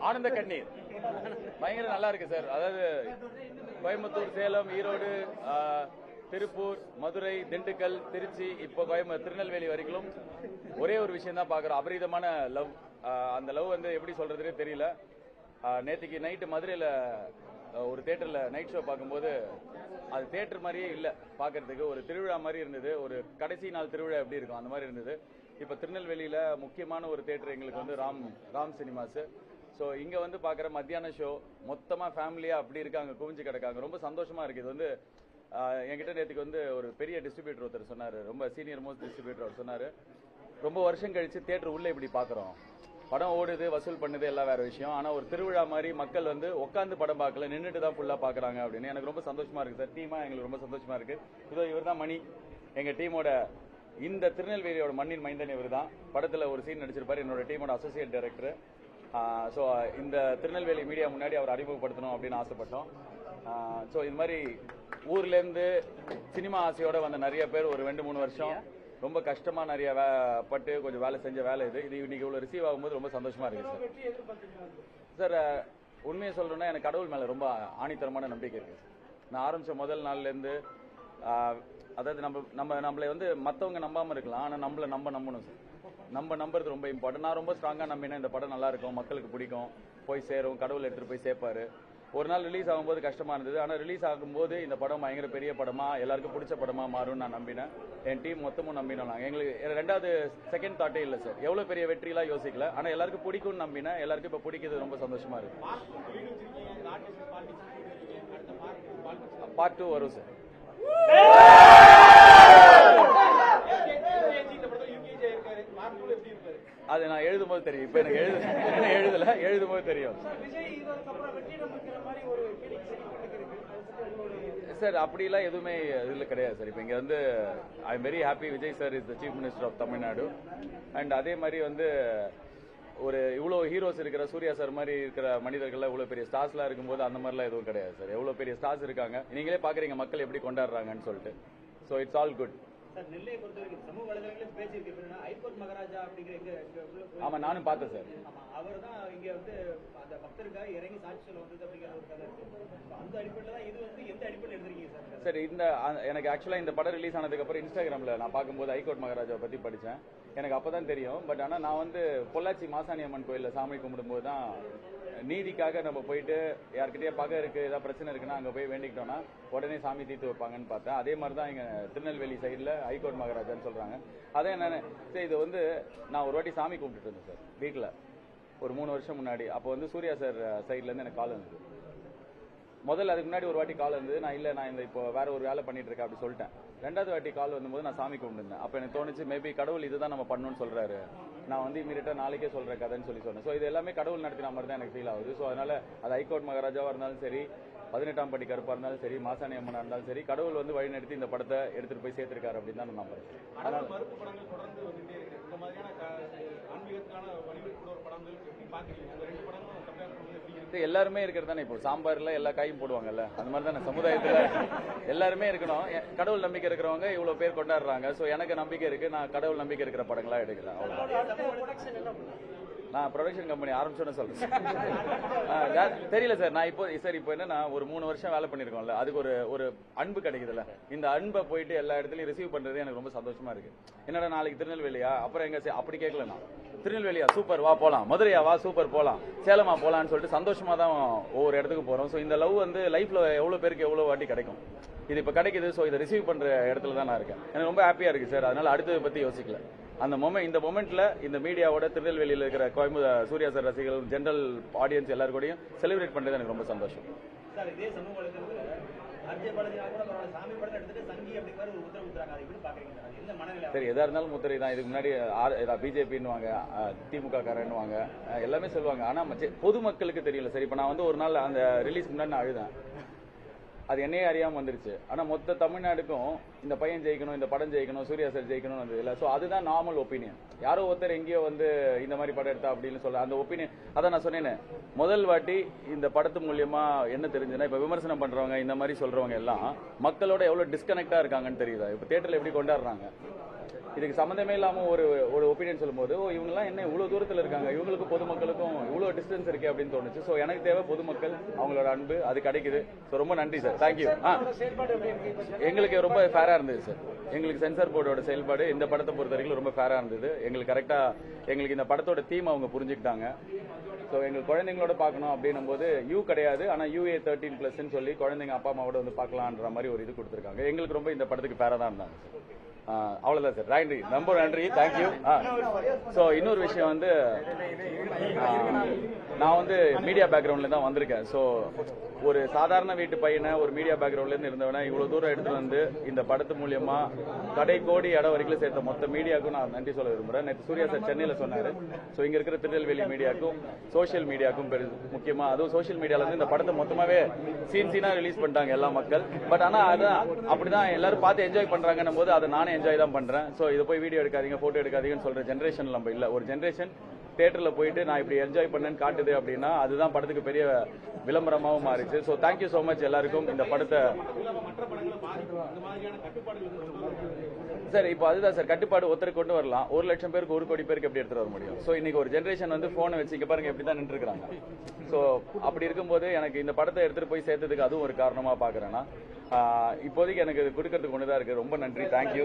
ஆனந்த கண்ணீர் பயங்கர நல்லா இருக்கு சார். அதாவது கோயம்புத்தூர், சேலம், ஈரோடு, திருப்பூர், மதுரை, திண்டுக்கல், திருச்சி, இப்போ திருநெல்வேலி வரைக்கும் ஒரே ஒரு விஷயம் தான் பாக்குறோம். அபரிதமான லவ். அந்த லவ் வந்து எப்படி சொல்றதுன்னே தெரியல. நேற்றுக்கு நைட்டு மதுரையில் ஒரு தியேட்டர்ல நைட் ஷோ பார்க்கும்போது அது தியேட்டர் மாதிரியே இல்லை பார்க்கறதுக்கு. ஒரு திருவிழா மாதிரி இருந்தது. ஒரு கடைசி நாள் திருவிழா எப்படி இருக்கும் அந்த மாதிரி இருந்தது. இப்போ திருநெல்வேலியில முக்கியமான ஒரு தியேட்டர் எங்களுக்கு வந்து ராம் சினிமாஸ். ஸோ இங்கே வந்து பார்க்குற மத்தியான ஷோ மொத்தமாக ஃபேமிலியாக அப்படி இருக்காங்க, குவிஞ்சு கிடக்காங்க. ரொம்ப சந்தோஷமா இருக்கு. இது வந்து என்கிட்ட நேற்றுக்கு வந்து ஒரு பெரிய டிஸ்ட்ரிபியூட்டர் ஒருத்தர் சொன்னார், ரொம்ப சீனியர் மோஸ்ட் டிஸ்ட்ரிபியூட்டர் அவர் சொன்னார், ரொம்ப வருஷம் கழிச்சு தியேட்டர் உள்ள இப்படி பார்க்குறோம், படம் ஓடுது, வசூல் பண்ணுது, எல்லாம் வேற விஷயம். ஆனால் ஒரு திருவிழா மாதிரி மக்கள் வந்து உட்காந்து படம் பார்க்கல, நின்றுட்டு தான் ஃபுல்லாக பார்க்குறாங்க அப்படின்னு எனக்கு ரொம்ப சந்தோஷமா இருக்கு சார். டீமாக எங்களுக்கு ரொம்ப சந்தோஷமா இருக்கு. இதோ இவர் தான் மணி, எங்கள் டீமோட இந்த திருநெல்வேலியோட மண்ணின் மைந்தன் இவர் தான். படத்தில் ஒரு சீன் நடிச்சிருப்பார், என்னோட டீமோட அசோசியேட் டைரக்டர். ஸோ இந்த திருநெல்வேலி மீடியா முன்னாடி அவர் அறிமுகப்படுத்தணும் அப்படின்னு ஆசைப்பட்டோம். ஸோ இது மாதிரி ஊர்லேருந்து சினிமா ஆசையோட வந்த நிறைய பேர் ஒரு 2-3 வருஷம் ரொம்ப கஷ்டமா நிறைய பட்டு கொஞ்சம் வேலை செஞ்ச வேலை இது இன்னைக்கு இவ்வளவு ரிசீவ் ஆகும்போது ரொம்ப சந்தோஷமா இருக்கு சார். சார் உண்மையை சொல்லணும்னா எனக்கு கடவுள் மேல ரொம்ப ஆணித்தரமான நம்பிக்கை இருக்கு. நான் ஆரம்பிச்ச முதல் நாள்ல இருந்து அதாவது நம்மளை வந்து மற்றவங்க நம்பாம இருக்கலாம், ஆனா நம்மளை நம்பணும் சார். நம்புறது ரொம்ப இம்பார்ட்டன்ட். நான் ரொம்ப ஸ்ட்ராங்கா நம்பினேன் இந்த படம் நல்லா இருக்கும், மக்களுக்கு பிடிக்கும், போய் சேரும், கடவுள் எடுத்துட்டு போய் சேர்ப்பாரு. ஒரு நாள் ரிலீஸ் ஆகும்போது கஷ்டமா இருந்தது, ஆனா ரிலீஸ் ஆகும்போது இந்த படம் பயங்கர பெரிய படமா எல்லாருக்கும் பிடிச்ச படமா மாறும்னு நான் நம்பினேன். என் டீம் மொத்தமும் நம்பினோம். எங்களுக்கு ரெண்டாவது செகண்ட் தாட்டே இல்லை சார். எவ்வளவு பெரிய வெற்றிலாம் யோசிக்கல, ஆனா எல்லாருக்கும் பிடிக்கும்னு நம்பினேன். எல்லாருக்கும் இப்ப பிடிக்கிறது ரொம்ப சந்தோஷமா இருக்கு. பார்ட் 2 வரும் சார். அது நான் எழுதும்போது தெரியும். இப்ப எனக்கு எழுதும்போது தெரியும் சார். அப்படிலாம் எதுவுமே இதுல கிடையாது சார். இப்ப இங்க வந்து I am very happy. Vijay sir is the chief minister of Tamil Nadu. And அதே மாதிரி வந்து ஒரு இவ்வளவு ஹீரோஸ் இருக்கிற சூர்யா சார் மாதிரி இருக்கிற மனிதர்கள் இவ்வளவு பெரிய ஸ்டார்ஸ்லாம் இருக்கும்போது அந்த மாதிரிலாம் எதுவும் கிடையாது சார். எவ்வளவு பெரிய ஸ்டார்ஸ் இருக்காங்க, நீங்களே பாக்குறீங்க மக்கள் எப்படி கொண்டாடுறாங்கன்னு சொல்லிட்டு. So it's all good. நெல்லையை பொறுத்தவரைக்கும் சமூக வலைதளங்களில் பேசியிருக்கு. ஹைகோர்ட் மகாராஜா அப்படிங்கிற ஆமா நானும் பார்த்தேன் சார். அவர் தான் இங்க வந்து அந்த பக்தருக்காக இறங்கி சாட்சி சொல்ல வந்தது அப்படிங்கிற ஒரு கதை இருக்கு. அந்த அடிப்படையில் தான் இது வந்து எந்த அடிப்படையில் எடுத்துருக்கீங்க சார்? சார் இந்த எனக்கு ஆக்சுவலா இந்த படம் ரிலீஸ் ஆனதுக்கு அப்புறம் இன்ஸ்டாகிராம்ல நான் பார்க்கும்போது ஹைகோர்ட் மகாராஜாவை பத்தி படிச்சேன். எனக்கு அப்பதான் தெரியும். பட் ஆனா நான் வந்து பொள்ளாச்சி மாசாணி அம்மன் கோயில்ல சாமி கும்பிடும்போது தான் நீதிக்காக நம்ம போயிட்டு யார்கிட்டயே பகை இருக்கு, ஏதாவது பிரச்சனை இருக்குன்னா அங்க போய் வேண்டிக்கிட்டோம்னா உடனே சாமி தீர்த்து வைப்பாங்கன்னு பார்த்தேன். அதே மாதிரி தான் இங்க திருநெல்வேலி சைட்ல ஹைகோர்ட் மகாராஜான்னு சொல்றாங்க. அதே என்னன்னு சரி, இது வந்து நான் ஒரு வாட்டி சாமி கும்பிட்டுட்டு இருந்தேன் சார் வீட்டுல ஒரு 3 வருஷம் முன்னாடி. அப்போ வந்து சூர்யா சார் சைட்ல இருந்து எனக்கு கால் வந்தது. முதல்ல அதுக்கு முன்னாடி ஒரு வாட்டி கால் வந்தது. நான் இந்த இப்போ வேற ஒரு வேலை பண்ணிட்டு இருக்கேன் அப்படி சொல்லிட்டேன். ரெண்டாவது வாட்டி கால் வந்தபோது நான் சாமி கும்பிட்டுருந்தேன். அப்ப எனக்கு தோணுச்சு மேபி கடவுள் இதுதான் நம்ம பண்ணணும்னு சொல்றாரு, நான் வந்து இமீடியட்டா நாளைக்கே சொல்றேன் கதைன்னு சொன்னேன். ஸோ இது எல்லாமே கடவுள் நடத்தின மாதிரி தான் எனக்கு ஃபீல் ஆகுது. ஸோ அதனால அது ஹைகோர்ட் மகாராஜாவா இருந்தாலும் சரி, 18ஆம் படி கருப்பா இருந்தாலும் சரி, மாசாணி அம்மனா இருந்தாலும் சரி, கடவுள் வந்து வழி நடத்தி இந்த படத்தை எடுத்துட்டு போய் சேர்த்திருக்காரு அப்படின்னு தான் நான் நம்புறேன். அதனால எல்லாருமே இருக்கிறது தானே. இப்போ சாம்பார்ல எல்லா காயும் போடுவாங்கல்ல, அந்த மாதிரி தானே சமுதாயத்துல எல்லாருமே இருக்கணும். கடவுள் நம்பிக்கை இருக்கிறவங்க இவ்வளவு பேர் கொண்டாடுறாங்க. சோ எனக்கு நம்பிக்கை இருக்கு, நான் கடவுள் நம்பிக்கை இருக்கிற படங்களா எடுக்கிறேன். நான் ப்ரொடக்ஷன் கம்பெனி ஆரம்பிச்சோன்னு சொல்றேன். தெரியல சார். நான் இப்போ என்னன்னா ஒரு 3 வருஷம் வேலை பண்ணிருக்கோம்ல, அதுக்கு ஒரு அன்பு கிடைக்குதுல்ல. இந்த அன்பை போயிட்டு எல்லா இடத்துலயும் ரிசீவ் பண்றது எனக்கு ரொம்ப சந்தோஷமா இருக்கு. என்னடா நாளைக்கு திருநெல்வேலியா, அப்புறம் எங்க அப்படி கேட்கல. நான் திருநெல்வேலியா சூப்பர் வா போலாம், மதுரையா வா சூப்பர் போலாம், சேலமா போலான்னு சொல்லிட்டு சந்தோஷமா தான் ஒவ்வொரு இடத்துக்கு போறோம். ஸோ இந்த லவ் வந்து லைஃப்ல எவ்வளவு பேருக்கு எவ்வளவு வாட்டி கிடைக்கும், இது இப்ப கிடைக்குது. ஸோ இதை ரிசீவ் பண்ற இடத்துல தான் நான் இருக்கேன். எனக்கு ரொம்ப ஹாப்பியா இருக்கு சார். அதனால அடுத்ததை பத்தி யோசிக்கல. அந்த இந்த மொமெண்ட்ல இந்த மீடியாவோட திருநெல்வேலியில் இருக்கிற சூர்யா சார் ரசிகர்கள், ஜெனரல் ஆடியன்ஸ் எல்லாரும் கூடயும் செலிப்ரேட் பண்றது எனக்கு ரொம்ப சந்தோஷம். சரி, எதா இருந்தாலும் முத்திரை தான். இதுக்கு முன்னாடி பிஜேபின்னுவாங்க, திமுக காரன்னுவாங்க, எல்லாமே சொல்லுவாங்க. ஆனா பொதுமக்களுக்கு தெரியல. சரி, இப்ப நான் வந்து ஒரு நாள் அந்த ரிலீஸ் முன்னாடி நான் அழுதேன். அது என்னையே அறியாம வந்துருச்சு. ஆனா மொத்த தமிழ்நாடுக்கும் இந்த பையன் ஜெயிக்கணும், இந்த படம் ஜெயிக்கணும், சூர்யா சார் ஜெயிக்கணும் வந்தது இல்ல. சோ அதுதான் நார்மல் ஒப்பீனியன். யாரோ ஒருத்தர் எங்கேயோ வந்து இந்த மாதிரி படம் எடுத்தா அப்படின்னு சொல்ல அந்த ஒப்பீனியன். அதான் நான் சொன்னேன்னு, முதல் வாட்டி இந்த படத்து மூலியமா என்ன தெரிஞ்சுன்னா, இப்ப விமர்சனம் பண்றவங்க இந்த மாதிரி சொல்றவங்க எல்லாம் மக்களோட எவ்வளவு டிஸ்கனெக்டா இருக்காங்கன்னு தெரியுதா. இப்ப தியேட்டர்ல எப்படி கொண்டாடுறாங்க, இதுக்கு சம்மந்தமே இல்லாம ஒரு ஒப்பீனியன் சொல்லும்போது இவங்கெல்லாம் என்ன இவ்வளவு தூரத்துல இருக்காங்க, இவங்களுக்கு பொதுமக்களுக்கும் இவ்வளவு டிஸ்டன்ஸ் இருக்கே அப்படின்னு தோணுச்சு. ஸோ எனக்கு தேவை பொதுமக்கள், அவங்களோட அன்பு, அது கிடைக்குது. ஸோ ரொம்ப நன்றி சார், தேங்க்யூ. எங்களுக்கு ரொம்ப ஃபேரா இருந்தது சார். எங்களுக்கு சென்சார் போர்டோட செயல்பாடு இந்த படத்தை பொறுத்த வரைக்கும் ரொம்ப ஃபேரா இருந்தது. எங்களுக்கு கரெக்டா எங்களுக்கு இந்த படத்தோட தீம் அவங்க புரிஞ்சுக்கிட்டாங்க. ஸோ எங்கள் குழந்தைங்களோட பார்க்கணும் அப்படின்னும் போது கிடையாது, ஆனால் UA 13+ சொல்லி குழந்தைங்க அப்பா அம்மாவோட வந்து பார்க்கலான்ற மாதிரி ஒரு இது கொடுத்துருக்காங்க. எங்களுக்கு ரொம்ப இந்த படத்துக்கு ஃபேரா தான் இருந்தாங்க. அவ்வளவுதான் சார், நன்றி, ரொம்ப நன்றி, தேங்க்யூ. ஸோ இன்னொரு விஷயம் வந்து நான் வந்து மீடியா பேக்ரவுண்ட்ல தான் வந்திருக்கேன். ஸோ ஒரு சாதாரண வீட்டு பையனை ஒரு மீடியா பேக்ரவுண்ட்ல இருந்து இருந்தவனை இவ்வளவு தூரம் எடுத்து வந்து இந்த படத்து மூலியமா கடை கோடி இடம் வரைக்கும் சேர்த்த மொத்த மீடியாவுக்கும் நான் நன்றி சொல்ல விரும்புறேன். நேற்று சூர்யா சார் சென்னையில சொன்னாரு. ஸோ இங்க இருக்கிற திருநெல்வேலி மீடியாவுக்கும் சோசியல் மீடியாவுக்கும் முக்கியமா அதுவும் சோசியல் மீடியால இருந்து இந்த படத்தை மொத்தமாவே சீனா ரிலீஸ் பண்ணிட்டாங்க எல்லா மக்கள். பட் ஆனா அதான் அப்படிதான் எல்லாரும் பார்த்து என்ஜாய் பண்றாங்கன்னும் போது அதை நானே என்ஜாய் தான் பண்றேன். ஸோ இதை போய் வீடியோ எடுக்காதீங்க, போட்டோ எடுக்காதீங்கன்னு சொல்ற ஜென்ரேஷன் நம்ம இல்ல. ஒரு ஜென்ரேஷன் தியேட்டர்ல போயிட்டு நான் இப்படி என்ஜாய் பண்ணேன்னு காட்டுது அப்படின்னா அதுதான் படத்துக்கு பெரிய விளம்பரமாகவும் மாறிச்சு. ஸோ தேங்க்யூ ஸோ மச் எல்லாருக்கும். இந்த படத்தை சார் இப்போ அதுதான் சார் கட்டுப்பாடு ஒருத்தருக்கு கொண்டு வரலாம். 1 லட்சம் பேருக்கு 1 கோடி பேருக்கு எப்படி எடுத்துட்டு வர முடியும்? ஸோ இன்னைக்கு ஒரு ஜென்ரேஷன் வந்து போனை வச்சு இங்க பாருங்க எப்படி தான் நின்று இருக்காங்க. ஸோ அப்படி இருக்கும்போது எனக்கு இந்த படத்தை எடுத்துட்டு போய் சேர்த்ததுக்கு அதுவும் ஒரு காரணமா பாக்குறேன்னா இப்போதைக்கு எனக்கு கொடுக்கறதுக்கு ஒண்ணுதான் இருக்கு. ரொம்ப நன்றி, தேங்க்யூ.